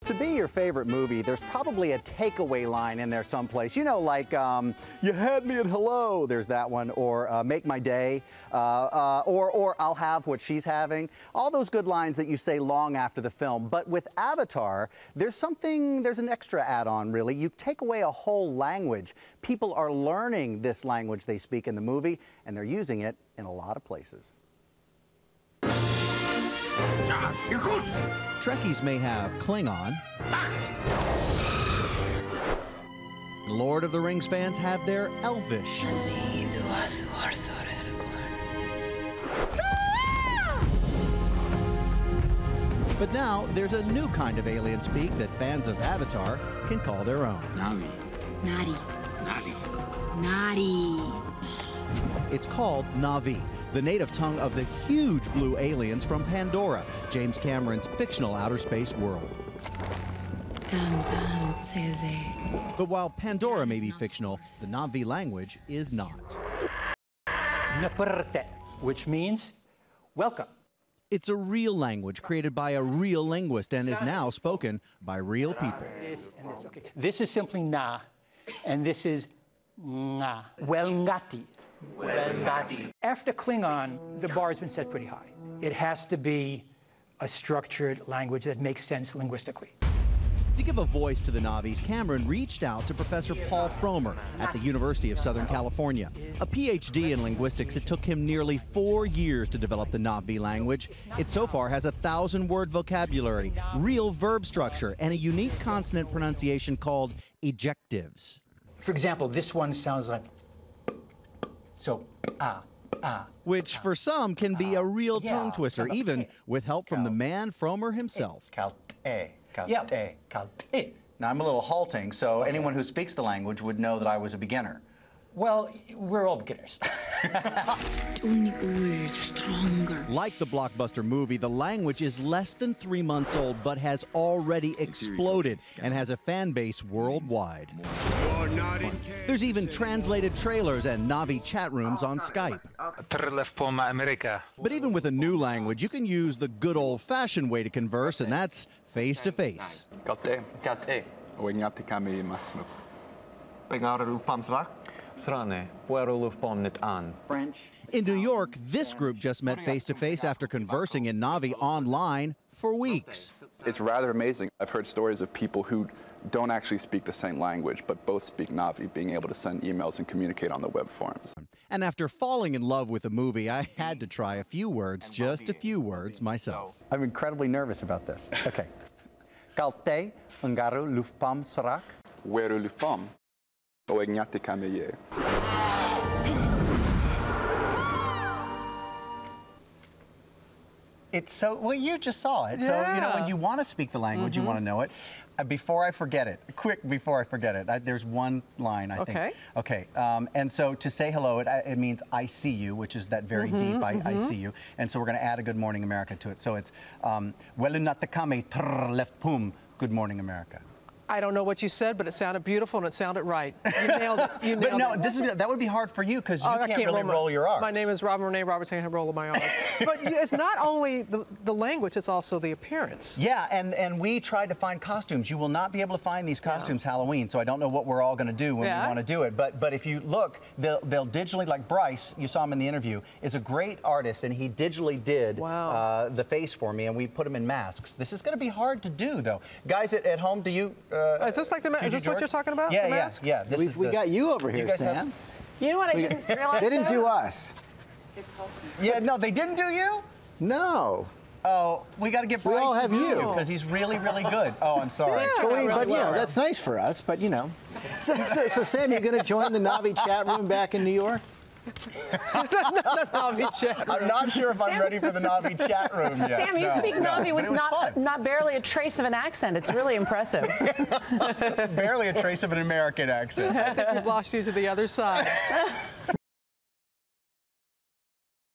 To be your favorite movie, there's probably a takeaway line in there someplace. You know, like, you had me at hello, there's that one, or make my day, or I'll have what she's having. All those good lines that you say long after the film. But with Avatar, there's an extra add-on, really. You take away a whole language. People are learning this language they speak in the movie, and they're using it in a lot of places. Trekkies may have Klingon. Lord of the Rings fans have their Elvish. But now there's a new kind of alien speak that fans of Avatar can call their own. Navi. Nari. Nari. Nari. It's called Navi, the native tongue of the huge blue aliens from Pandora, James Cameron's fictional outer space world. But while Pandora may be fictional, the Navi language is not. Naperte, which means welcome. It's a real language created by a real linguist and is now spoken by real people. This and this. Okay. This is simply na, and this is nga. Welngati. Welngati. After Klingon, the bar has been set pretty high. It has to be a structured language that makes sense linguistically. To give a voice to the Navis, Cameron reached out to Professor Paul Fromer at the University of Southern California. A PhD in linguistics, it took him nearly 4 years to develop the Navi language. It so far has a 1,000-word vocabulary, real verb structure, and a unique consonant pronunciation called ejectives. For example, this one sounds like so, which for some can be a real tongue twister, even with help from the man Fromer himself. Now, I'm a little halting, so anyone who speaks the language would know that I was a beginner. Well, we're all beginners. Stronger. Like the blockbuster movie, the language is less than 3 months old, but has already exploded and has a fan base worldwide. There's even translated trailers and Navi chat rooms on Skype. But even with a new language, you can use the good old-fashioned way to converse, and that's face-to-face. French. In New York, this group just met face-to-face after conversing in Navi online for weeks. It's rather amazing. I've heard stories of people who don't actually speak the same language, but both speak Navi, being able to send emails and communicate on the web forums. And after falling in love with the movie, I had to try a few words, just a few words, myself. I'm incredibly nervous about this. Okay. Kalte, Ungaru, Lufpam, Sarak. Weru Lufpam, Oegnati Kameye. It's so, well, you just saw it. So, you know, when you want to speak the language, you want to know it. Before I forget it, before I forget it, there's one line, I think. Okay. And so to say hello, it means I see you, which is that very deep, I see you. And so we're going to add a Good Morning America to it. So it's, Welunatakame trrr left pum, Good Morning America. I don't know what you said, but it sounded beautiful and it sounded right. You nailed it. You nailed but no, it. That would be hard for you because you can't really roll your R's. My name is Robin Renee Robertson. I can't roll my R's. But it's not only the language; it's also the appearance. Yeah, and we tried to find costumes. You will not be able to find these costumes Halloween, so I don't know what we're all going to do when we want to do it. But if you look, they'll digitally, like Bryce, you saw him in the interview, is a great artist, and he digitally did the face for me, and we put him in masks. This is going to be hard to do, though. Guys at home, do you? Is this like the? Is this what you're talking about? Yeah, the mask? yeah. We got you over here, Sam. You know what I didn't realize? They didn't do us. Yeah, no, they didn't do you? No. Oh, we got to get Bryce. We all have you because he's really, really good. Oh, I'm sorry. But you know, that's nice for us. But you know, so Sam, you're going to join the Navi chat room back in New York? Navi chat room. I'm not sure if I'm ready for the Navi chat room yet. Sam, you speak Navi with not barely a trace of an accent. It's really impressive. Barely a trace of an American accent. I think we've lost you to the other side.